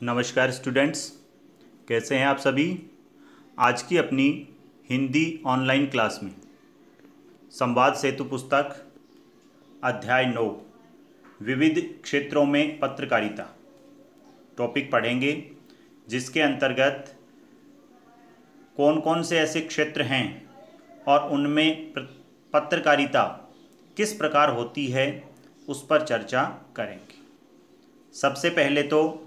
नमस्कार स्टूडेंट्स, कैसे हैं आप सभी। आज की अपनी हिंदी ऑनलाइन क्लास में संवाद सेतु पुस्तक अध्याय 9 विविध क्षेत्रों में पत्रकारिता टॉपिक पढ़ेंगे, जिसके अंतर्गत कौन कौन से ऐसे क्षेत्र हैं और उनमें पत्रकारिता किस प्रकार होती है उस पर चर्चा करेंगे। सबसे पहले तो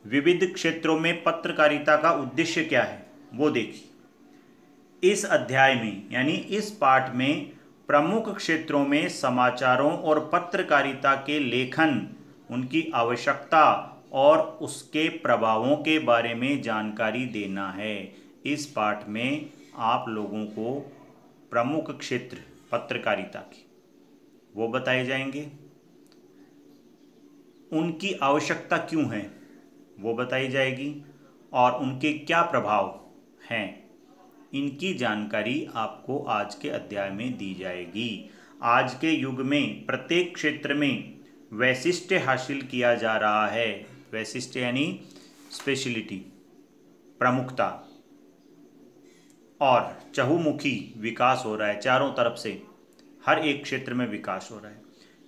विविध क्षेत्रों में पत्रकारिता का उद्देश्य क्या है वो देखिए। इस अध्याय में यानी इस पाठ में प्रमुख क्षेत्रों में समाचारों और पत्रकारिता के लेखन, उनकी आवश्यकता और उसके प्रभावों के बारे में जानकारी देना है। इस पाठ में आप लोगों को प्रमुख क्षेत्र पत्रकारिता के वो बताए जाएंगे, उनकी आवश्यकता क्यों है वो बताई जाएगी और उनके क्या प्रभाव हैं, इनकी जानकारी आपको आज के अध्याय में दी जाएगी। आज के युग में प्रत्येक क्षेत्र में वैशिष्ट्य हासिल किया जा रहा है। वैशिष्ट्य यानी स्पेशलिटी, प्रमुखता और चहुमुखी विकास हो रहा है। चारों तरफ से हर एक क्षेत्र में विकास हो रहा है।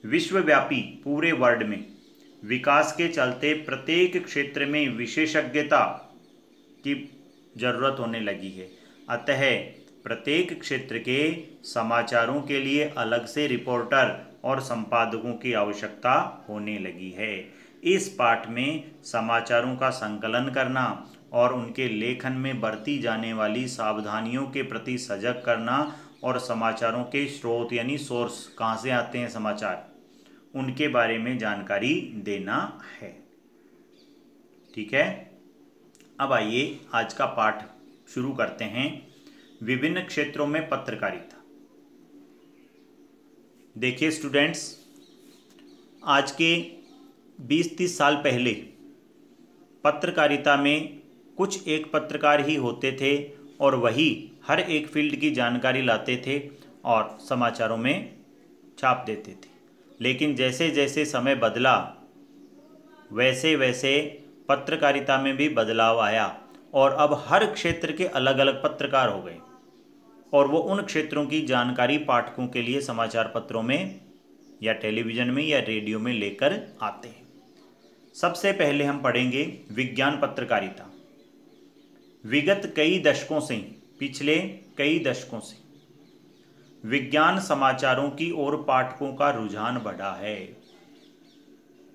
विश्वव्यापी पूरे वर्ल्ड में विकास के चलते प्रत्येक क्षेत्र में विशेषज्ञता की जरूरत होने लगी है। अतः प्रत्येक क्षेत्र के समाचारों के लिए अलग से रिपोर्टर और संपादकों की आवश्यकता होने लगी है। इस पाठ में समाचारों का संकलन करना और उनके लेखन में बरती जाने वाली सावधानियों के प्रति सजग करना और समाचारों के स्रोत यानी सोर्स, कहाँ से आते हैं समाचार, उनके बारे में जानकारी देना है। ठीक है, अब आइए आज का पाठ शुरू करते हैं। विभिन्न क्षेत्रों में पत्रकारिता। देखिए स्टूडेंट्स, आज के 20-30 साल पहले पत्रकारिता में कुछ एक पत्रकार ही होते थे और वही हर एक फील्ड की जानकारी लाते थे और समाचारों में छाप देते थे। लेकिन जैसे जैसे समय बदला वैसे वैसे पत्रकारिता में भी बदलाव आया और अब हर क्षेत्र के अलग अलग पत्रकार हो गए और वो उन क्षेत्रों की जानकारी पाठकों के लिए समाचार पत्रों में या टेलीविज़न में या रेडियो में लेकर आते हैं। सबसे पहले हम पढ़ेंगे विज्ञान पत्रकारिता। विगत कई दशकों से, पिछले कई दशकों से विज्ञान समाचारों की ओर पाठकों का रुझान बढ़ा है।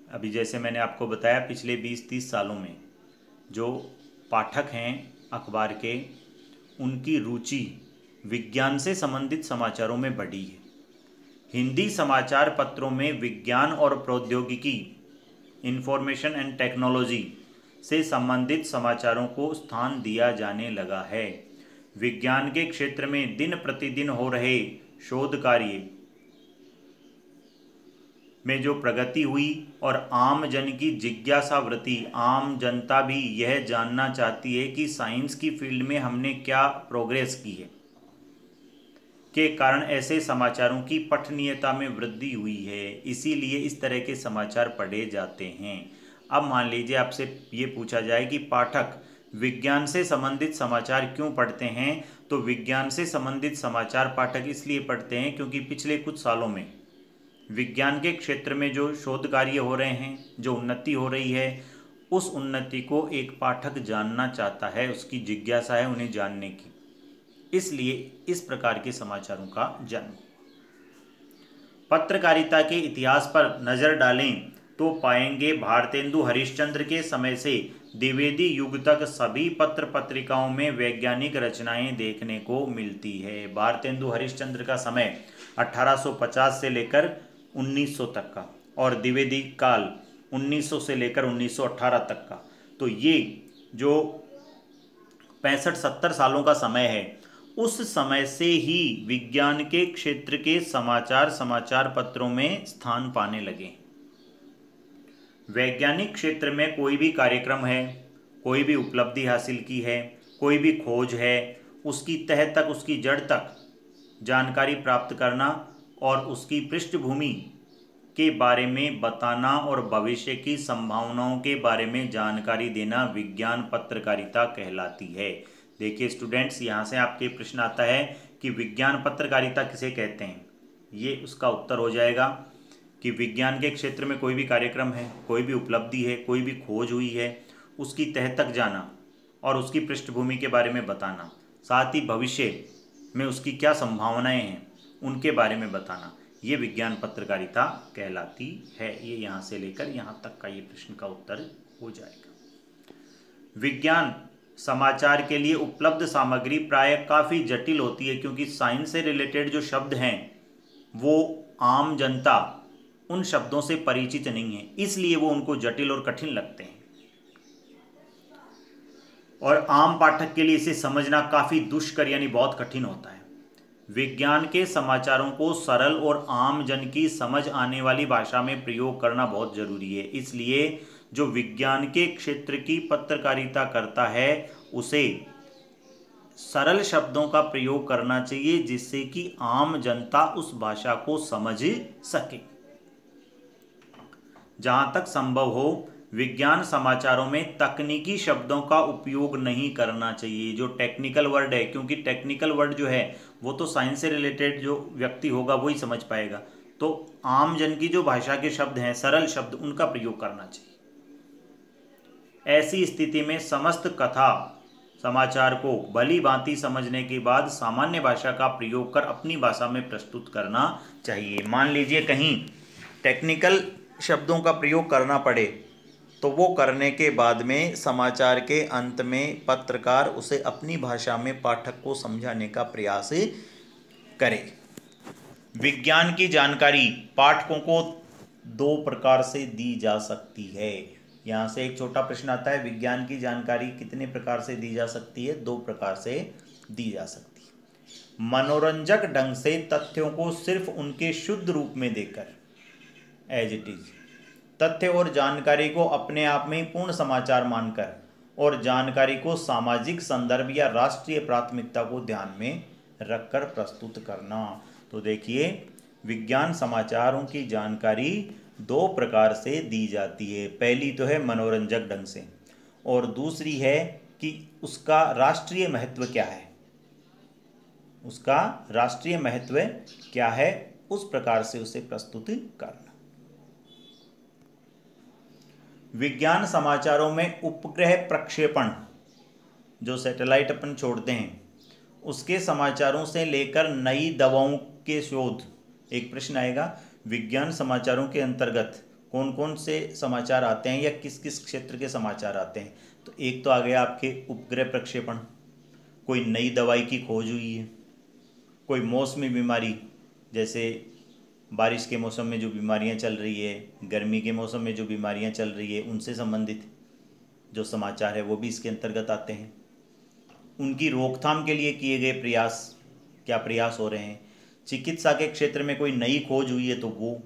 अभी जैसे मैंने आपको बताया, पिछले 20-30 सालों में जो पाठक हैं अखबार के, उनकी रुचि विज्ञान से संबंधित समाचारों में बढ़ी है। हिंदी समाचार पत्रों में विज्ञान और प्रौद्योगिकी, इंफॉर्मेशन एंड टेक्नोलॉजी से संबंधित समाचारों को स्थान दिया जाने लगा है। विज्ञान के क्षेत्र में दिन प्रतिदिन हो रहे शोध कार्य में जो प्रगति हुई और आम जन की जिज्ञासा वृत्ति, आम जनता भी यह जानना चाहती है कि साइंस की फील्ड में हमने क्या प्रोग्रेस की है, के कारण ऐसे समाचारों की पठनीयता में वृद्धि हुई है। इसीलिए इस तरह के समाचार पढ़े जाते हैं। अब मान लीजिए आपसे ये पूछा जाए कि पाठक विज्ञान से संबंधित समाचार क्यों पढ़ते हैं, तो विज्ञान से संबंधित समाचार पाठक इसलिए पढ़ते हैं क्योंकि पिछले कुछ सालों में विज्ञान के क्षेत्र में जो शोध कार्य हो रहे हैं, जो उन्नति हो रही है, उस उन्नति को एक पाठक जानना चाहता है, उसकी जिज्ञासा है उन्हें जानने की। इसलिए इस प्रकार के समाचारों का जन्म। पत्रकारिता के इतिहास पर नजर डालें तो पाएंगे भारतेंदु हरिश्चंद्र के समय से द्विवेदी युग तक सभी पत्र पत्रिकाओं में वैज्ञानिक रचनाएं देखने को मिलती है। भारतेंदु हरिश्चंद्र का समय 1850 से लेकर 1900 तक का और द्विवेदी काल 1900 से लेकर 1918 तक का। तो ये जो 65-70 सालों का समय है, उस समय से ही विज्ञान के क्षेत्र के समाचार पत्रों में स्थान पाने लगे। वैज्ञानिक क्षेत्र में कोई भी कार्यक्रम है, कोई भी उपलब्धि हासिल की है, कोई भी खोज है, उसकी तह तक, उसकी जड़ तक जानकारी प्राप्त करना और उसकी पृष्ठभूमि के बारे में बताना और भविष्य की संभावनाओं के बारे में जानकारी देना विज्ञान पत्रकारिता कहलाती है। देखिए स्टूडेंट्स, यहाँ से आपके प्रश्न आता है कि विज्ञान पत्रकारिता किसे कहते हैं। ये उसका उत्तर हो जाएगा कि विज्ञान के क्षेत्र में कोई भी कार्यक्रम है, कोई भी उपलब्धि है, कोई भी खोज हुई है, उसकी तह तक जाना और उसकी पृष्ठभूमि के बारे में बताना, साथ ही भविष्य में उसकी क्या संभावनाएं हैं उनके बारे में बताना, ये विज्ञान पत्रकारिता कहलाती है। ये यहाँ से लेकर यहाँ तक का ये प्रश्न का उत्तर हो जाएगा। विज्ञान समाचार के लिए उपलब्ध सामग्री प्राय काफ़ी जटिल होती है, क्योंकि साइंस से रिलेटेड जो शब्द हैं वो आम जनता उन शब्दों से परिचित नहीं है, इसलिए वो उनको जटिल और कठिन लगते हैं और आम पाठक के लिए इसे समझना काफ़ी दुष्कर यानी बहुत कठिन होता है। विज्ञान के समाचारों को सरल और आम जन की समझ आने वाली भाषा में प्रयोग करना बहुत जरूरी है। इसलिए जो विज्ञान के क्षेत्र की पत्रकारिता करता है उसे सरल शब्दों का प्रयोग करना चाहिए, जिससे कि आम जनता उस भाषा को समझ सके। जहां तक संभव हो विज्ञान समाचारों में तकनीकी शब्दों का उपयोग नहीं करना चाहिए, जो टेक्निकल वर्ड है, क्योंकि टेक्निकल वर्ड जो है वो तो साइंस से रिलेटेड जो व्यक्ति होगा वही समझ पाएगा। तो आम जन की जो भाषा के शब्द हैं, सरल शब्द, उनका प्रयोग करना चाहिए। ऐसी स्थिति में समस्त कथा समाचार को भली भांति समझने के बाद सामान्य भाषा का प्रयोग कर अपनी भाषा में प्रस्तुत करना चाहिए। मान लीजिए कहीं टेक्निकल शब्दों का प्रयोग करना पड़े तो वो करने के बाद में समाचार के अंत में पत्रकार उसे अपनी भाषा में पाठक को समझाने का प्रयास करे। विज्ञान की जानकारी पाठकों को 2 प्रकार से दी जा सकती है। यहाँ से एक छोटा प्रश्न आता है, विज्ञान की जानकारी कितने प्रकार से दी जा सकती है? 2 प्रकार से दी जा सकती है। मनोरंजक ढंग से तथ्यों को सिर्फ उनके शुद्ध रूप में देकर, एज इट इज, तथ्य और जानकारी को अपने आप में पूर्ण समाचार मानकर और जानकारी को सामाजिक संदर्भ या राष्ट्रीय प्राथमिकता को ध्यान में रखकर प्रस्तुत करना। तो देखिए, विज्ञान समाचारों की जानकारी 2 प्रकार से दी जाती है। पहली तो है मनोरंजक ढंग से, और दूसरी है कि उसका राष्ट्रीय महत्व क्या है, उसका राष्ट्रीय महत्व क्या है, उस प्रकार से उसे प्रस्तुत करना। विज्ञान समाचारों में उपग्रह प्रक्षेपण, जो सैटेलाइट अपन छोड़ते हैं, उसके समाचारों से लेकर नई दवाओं के शोध। एक प्रश्न आएगा, विज्ञान समाचारों के अंतर्गत कौन कौन से समाचार आते हैं या किस किस क्षेत्र के समाचार आते हैं? तो एक तो आ गया आपके उपग्रह प्रक्षेपण, कोई नई दवाई की खोज हुई है, कोई मौसमी बीमारी, जैसे बारिश के मौसम में जो बीमारियां चल रही है, गर्मी के मौसम में जो बीमारियां चल रही है, उनसे संबंधित जो समाचार है वो भी इसके अंतर्गत आते हैं। उनकी रोकथाम के लिए किए गए प्रयास, क्या प्रयास हो रहे हैं। चिकित्सा के क्षेत्र में कोई नई खोज हुई है तो वो,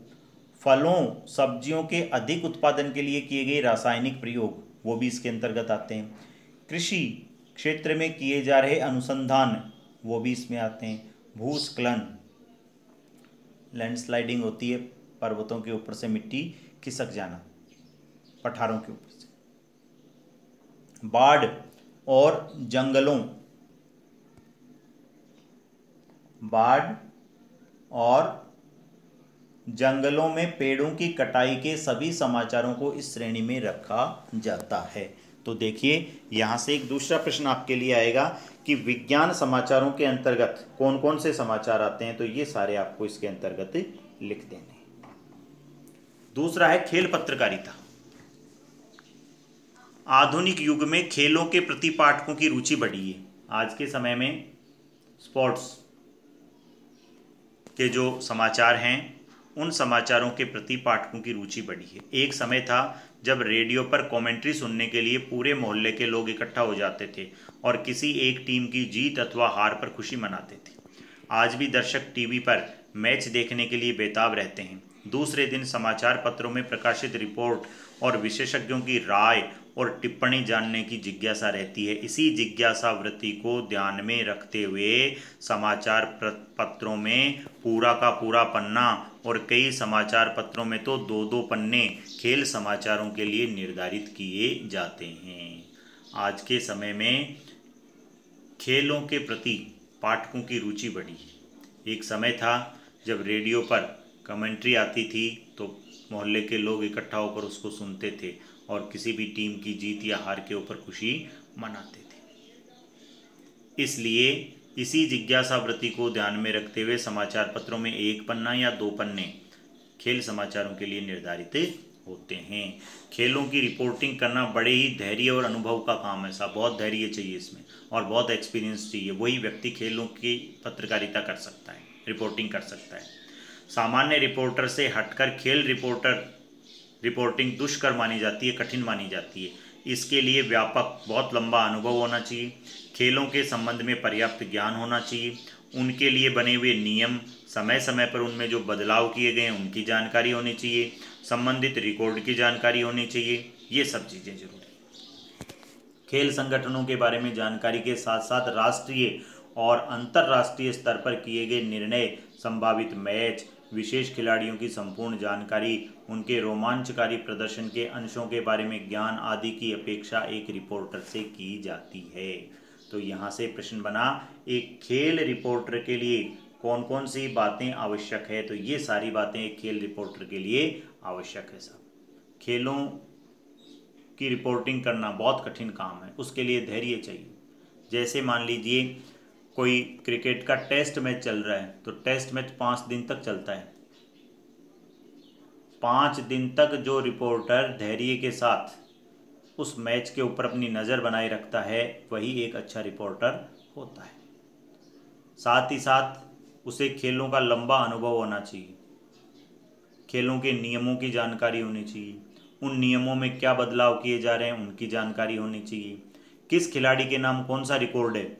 फलों सब्जियों के अधिक उत्पादन के लिए किए गए रासायनिक प्रयोग, वो भी इसके अंतर्गत आते हैं। कृषि क्षेत्र में किए जा रहे अनुसंधान, वो भी इसमें आते हैं। भूस्खलन, लैंडस्लाइडिंग होती है, पर्वतों के ऊपर से मिट्टी खिसक जाना, पठारों के ऊपर से। बाढ़ और जंगलों, बाढ़ और जंगलों में पेड़ों की कटाई के सभी समाचारों को इस श्रेणी में रखा जाता है। तो देखिए, यहाँ से एक दूसरा प्रश्न आपके लिए आएगा कि विज्ञान समाचारों के अंतर्गत कौन कौन से समाचार आते हैं, तो ये सारे आपको इसके अंतर्गत लिख देने। दूसरा है खेल पत्रकारिता। आधुनिक युग में खेलों के प्रति पाठकों की रुचि बढ़ी है। आज के समय में स्पोर्ट्स के जो समाचार हैं उन समाचारों के प्रति पाठकों की रुचि बढ़ी है। एक समय था जब रेडियो पर कमेंट्री सुनने के लिए पूरे मोहल्ले के लोग इकट्ठा हो जाते थे और किसी एक टीम की जीत अथवा हार पर खुशी मनाते थे। आज भी दर्शक टीवी पर मैच देखने के लिए बेताब रहते हैं। दूसरे दिन समाचार पत्रों में प्रकाशित रिपोर्ट और विशेषज्ञों की राय और टिप्पणी जानने की जिज्ञासा रहती है। इसी जिज्ञासा वृत्ति को ध्यान में रखते हुए समाचार पत्रों में पूरा का पूरा पन्ना और कई समाचार पत्रों में तो 2-2 पन्ने खेल समाचारों के लिए निर्धारित किए जाते हैं। आज के समय में खेलों के प्रति पाठकों की रुचि बढ़ी है। एक समय था जब रेडियो पर कमेंट्री आती थी तो मोहल्ले के लोग इकट्ठा होकर उसको सुनते थे और किसी भी टीम की जीत या हार के ऊपर खुशी मनाते थे। इसलिए इसी जिज्ञासा वृत्ति को ध्यान में रखते हुए समाचार पत्रों में 1 पन्ना या 2 पन्ने खेल समाचारों के लिए निर्धारित होते हैं। खेलों की रिपोर्टिंग करना बड़े ही धैर्य और अनुभव का काम है साहब। बहुत धैर्य चाहिए इसमें और बहुत एक्सपीरियंस चाहिए। वही व्यक्ति खेलों की पत्रकारिता कर सकता है, रिपोर्टिंग कर सकता है। सामान्य रिपोर्टर से हटकर खेल रिपोर्टिंग दुष्कर मानी जाती है, कठिन मानी जाती है। इसके लिए व्यापक बहुत लंबा अनुभव होना चाहिए, खेलों के संबंध में पर्याप्त ज्ञान होना चाहिए, उनके लिए बने हुए नियम, समय समय पर उनमें जो बदलाव किए गए हैं उनकी जानकारी होनी चाहिए, संबंधित रिकॉर्ड की जानकारी होनी चाहिए। ये सब चीज़ें जरूरी हैं। खेल संगठनों के बारे में जानकारी के साथ साथ राष्ट्रीय और अंतर्राष्ट्रीय स्तर पर किए गए निर्णय, संभावित मैच, विशेष खिलाड़ियों की संपूर्ण जानकारी, उनके रोमांचकारी प्रदर्शन के अंशों के बारे में ज्ञान आदि की अपेक्षा एक रिपोर्टर से की जाती है। तो यहाँ से प्रश्न बना, एक खेल रिपोर्टर के लिए कौन कौन सी बातें आवश्यक है? तो ये सारी बातें एक खेल रिपोर्टर के लिए आवश्यक है साहब। खेलों की रिपोर्टिंग करना बहुत कठिन काम है, उसके लिए धैर्य चाहिए। जैसे मान लीजिए कोई क्रिकेट का टेस्ट मैच चल रहा है तो टेस्ट मैच 5 दिन तक चलता है। 5 दिन तक जो रिपोर्टर धैर्य के साथ उस मैच के ऊपर अपनी नज़र बनाए रखता है वही एक अच्छा रिपोर्टर होता है। साथ ही साथ उसे खेलों का लंबा अनुभव होना चाहिए, खेलों के नियमों की जानकारी होनी चाहिए, उन नियमों में क्या बदलाव किए जा रहे हैं उनकी जानकारी होनी चाहिए, किस खिलाड़ी के नाम कौन सा रिकॉर्ड है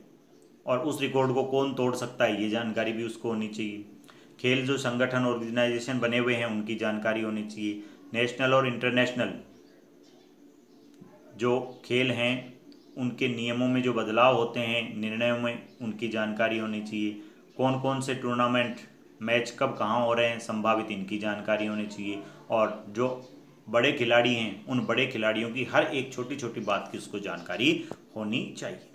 और उस रिकॉर्ड को कौन तोड़ सकता है ये जानकारी भी उसको होनी चाहिए। खेल जो संगठन ऑर्गेनाइजेशन बने हुए हैं उनकी जानकारी होनी चाहिए। नेशनल और इंटरनेशनल जो खेल हैं उनके नियमों में जो बदलाव होते हैं, निर्णयों में, उनकी जानकारी होनी चाहिए। कौन कौन से टूर्नामेंट, मैच कब कहाँ हो रहे हैं, संभावित इनकी जानकारी होनी चाहिए। और जो बड़े खिलाड़ी हैं उन बड़े खिलाड़ियों की हर एक छोटी छोटी बात की उसको जानकारी होनी चाहिए।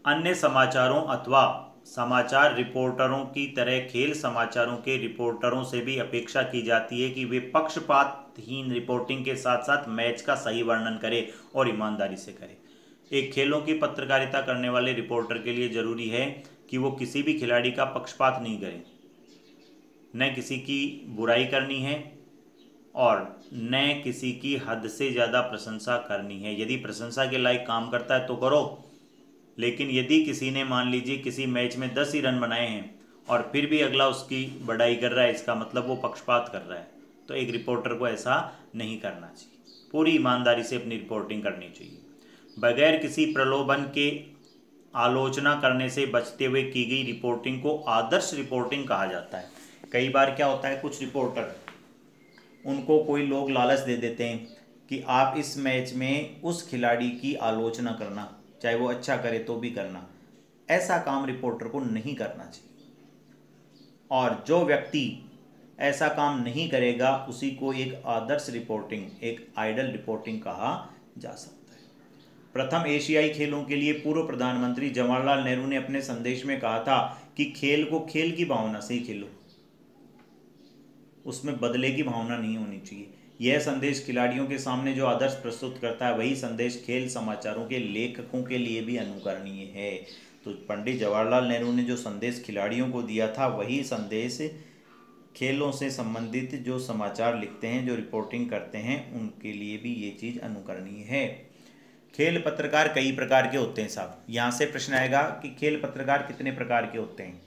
अन्य समाचारों अथवा समाचार रिपोर्टरों की तरह खेल समाचारों के रिपोर्टरों से भी अपेक्षा की जाती है कि वे पक्षपातहीन रिपोर्टिंग के साथ साथ मैच का सही वर्णन करें और ईमानदारी से करें। एक खेलों की पत्रकारिता करने वाले रिपोर्टर के लिए जरूरी है कि वो किसी भी खिलाड़ी का पक्षपात नहीं करे, न किसी की बुराई करनी है और न किसी की हद से ज़्यादा प्रशंसा करनी है। यदि प्रशंसा के लायक काम करता है तो करो, लेकिन यदि किसी ने मान लीजिए किसी मैच में 10 ही रन बनाए हैं और फिर भी अगला उसकी बढ़ाई कर रहा है, इसका मतलब वो पक्षपात कर रहा है। तो एक रिपोर्टर को ऐसा नहीं करना चाहिए, पूरी ईमानदारी से अपनी रिपोर्टिंग करनी चाहिए। बगैर किसी प्रलोभन के आलोचना करने से बचते हुए की गई रिपोर्टिंग को आदर्श रिपोर्टिंग कहा जाता है। कई बार क्या होता है, कुछ रिपोर्टर, उनको कोई लोग लालच दे देते हैं कि आप इस मैच में उस खिलाड़ी की आलोचना करना, चाहे वो अच्छा करे तो भी करना। ऐसा काम रिपोर्टर को नहीं करना चाहिए और जो व्यक्ति ऐसा काम नहीं करेगा उसी को एक आदर्श रिपोर्टिंग, एक आइडल रिपोर्टिंग कहा जा सकता है। प्रथम एशियाई खेलों के लिए पूर्व प्रधानमंत्री जवाहरलाल नेहरू ने अपने संदेश में कहा था कि खेल को खेल की भावना से ही खेलो, उसमें बदले की भावना नहीं होनी चाहिए। यह संदेश खिलाड़ियों के सामने जो आदर्श प्रस्तुत करता है वही संदेश खेल समाचारों के लेखकों के लिए भी अनुकरणीय है। तो पंडित जवाहरलाल नेहरू ने जो संदेश खिलाड़ियों को दिया था वही संदेश खेलों से संबंधित जो समाचार लिखते हैं, जो रिपोर्टिंग करते हैं, उनके लिए भी ये चीज़ अनुकरणीय है। खेल पत्रकार कई प्रकार के होते हैं साहब। यहाँ से प्रश्न आएगा कि खेल पत्रकार कितने प्रकार के होते हैं।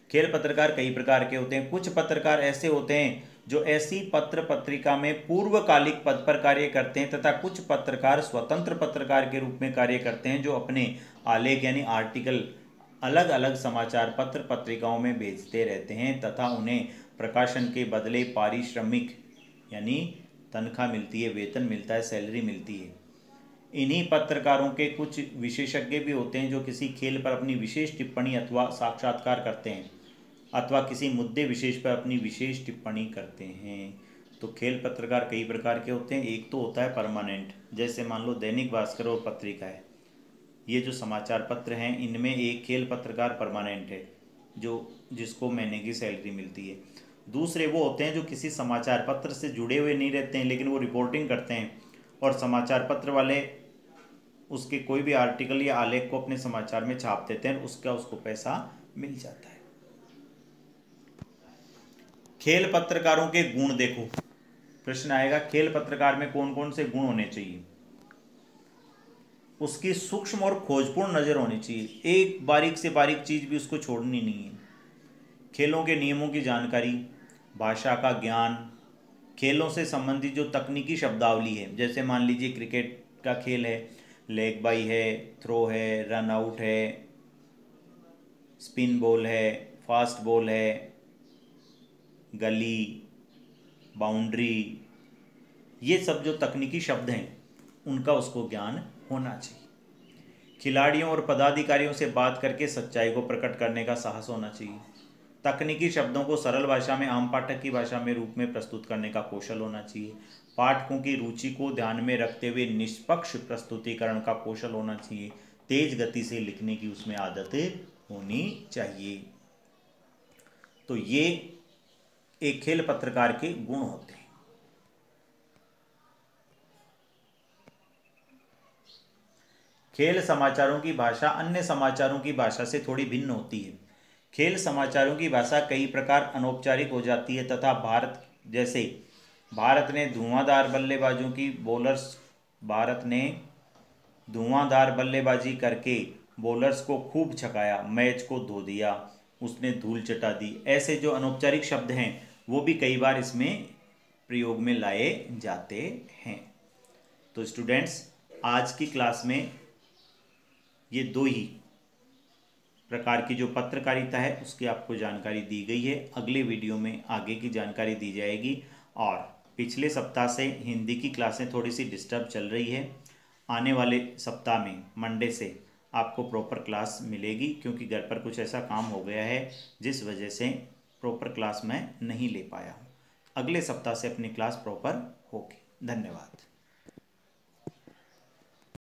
खेल पत्रकार कई प्रकार के होते हैं। कुछ पत्रकार ऐसे होते हैं जो ऐसी पत्र पत्रिका में पूर्वकालिक पद पर कार्य करते हैं तथा कुछ पत्रकार स्वतंत्र पत्रकार के रूप में कार्य करते हैं जो अपने आलेख यानी आर्टिकल अलग अलग समाचार पत्र पत्रिकाओं में भेजते रहते हैं तथा उन्हें प्रकाशन के बदले पारिश्रमिक यानी तनख्वाह मिलती है, वेतन मिलता है, सैलरी मिलती है। इन्हीं पत्रकारों के कुछ विशेषज्ञ भी होते हैं जो किसी खेल पर अपनी विशेष टिप्पणी अथवा साक्षात्कार करते हैं अथवा किसी मुद्दे विशेष पर अपनी विशेष टिप्पणी करते हैं। तो खेल पत्रकार कई प्रकार के होते हैं। एक तो होता है परमानेंट, जैसे मान लो दैनिक भास्कर और पत्रिका है, ये जो समाचार पत्र हैं इनमें एक खेल पत्रकार परमानेंट है जिसको महीने की सैलरी मिलती है। दूसरे वो होते हैं जो किसी समाचार पत्र से जुड़े हुए नहीं रहते हैं लेकिन वो रिपोर्टिंग करते हैं और समाचार पत्र वाले उसके कोई भी आर्टिकल या आलेख को अपने समाचार में छाप देते हैं, उसको पैसा मिल जाता है। खेल पत्रकारों के गुण देखो, प्रश्न आएगा खेल पत्रकार में कौन कौन से गुण होने चाहिए। उसकी सूक्ष्म और खोजपूर्ण नज़र होनी चाहिए, एक बारीक से बारीक चीज़ भी उसको छोड़नी नहीं है। खेलों के नियमों की जानकारी, भाषा का ज्ञान, खेलों से संबंधित जो तकनीकी शब्दावली है, जैसे मान लीजिए क्रिकेट का खेल है, लेग बाई है, थ्रो है, रन आउट है, स्पिन बॉल है, फास्ट बॉल है, गली, बाउंड्री, ये सब जो तकनीकी शब्द हैं उनका उसको ज्ञान होना चाहिए। खिलाड़ियों और पदाधिकारियों से बात करके सच्चाई को प्रकट करने का साहस होना चाहिए। तकनीकी शब्दों को सरल भाषा में, आम पाठक की भाषा में रूप में प्रस्तुत करने का कौशल होना चाहिए। पाठकों की रुचि को ध्यान में रखते हुए निष्पक्ष प्रस्तुतिकरण का कौशल होना चाहिए। तेज गति से लिखने की उसमें आदत होनी चाहिए। तो ये एक खेल पत्रकार के गुण होते हैं। खेल समाचारों की भाषा अन्य समाचारों की भाषा से थोड़ी भिन्न होती है। खेल समाचारों की भाषा कई प्रकार अनौपचारिक हो जाती है तथा भारत ने धुआंधार बल्लेबाजी करके बॉलर्स को खूब छकाया, मैच को धो दिया, उसने धूल चटा दी, ऐसे जो अनौपचारिक शब्द हैं वो भी कई बार इसमें प्रयोग में लाए जाते हैं। तो स्टूडेंट्स, आज की क्लास में ये दो ही प्रकार की जो पत्रकारिता है उसकी आपको जानकारी दी गई है। अगले वीडियो में आगे की जानकारी दी जाएगी। और पिछले सप्ताह से हिंदी की क्लासें थोड़ी सी डिस्टर्ब चल रही है। आने वाले सप्ताह में मंडे से आपको प्रॉपर क्लास मिलेगी, क्योंकि घर पर कुछ ऐसा काम हो गया है जिस वजह से प्रॉपर क्लास मैं नहीं ले पाया हूँ। अगले सप्ताह से अपनी क्लास प्रॉपर होगी। धन्यवाद।